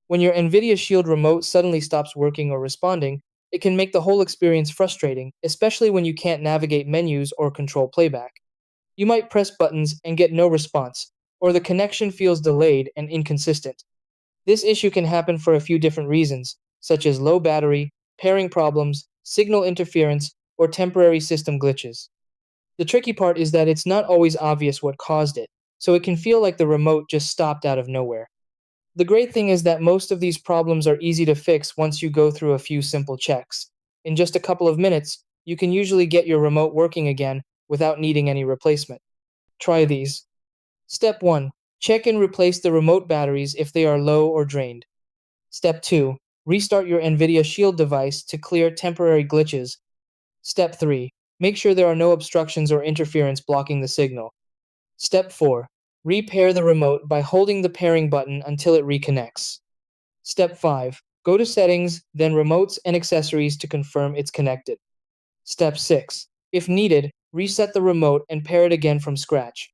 When your NVIDIA Shield remote suddenly stops working or responding, it can make the whole experience frustrating, especially when you can't navigate menus or control playback. You might press buttons and get no response, or the connection feels delayed and inconsistent. This issue can happen for a few different reasons, such as low battery, pairing problems, signal interference, or temporary system glitches. The tricky part is that it's not always obvious what caused it, so it can feel like the remote just stopped out of nowhere. The great thing is that most of these problems are easy to fix once you go through a few simple checks. In just a couple of minutes, you can usually get your remote working again without needing any replacement. Try these. Step 1. Check and replace the remote batteries if they are low or drained. Step 2. Restart your NVIDIA Shield device to clear temporary glitches. Step 3. Make sure there are no obstructions or interference blocking the signal. Step 4. Repair the remote by holding the pairing button until it reconnects. Step 5. Go to Settings, then Remotes and Accessories to confirm it's connected. Step 6. If needed, reset the remote and pair it again from scratch.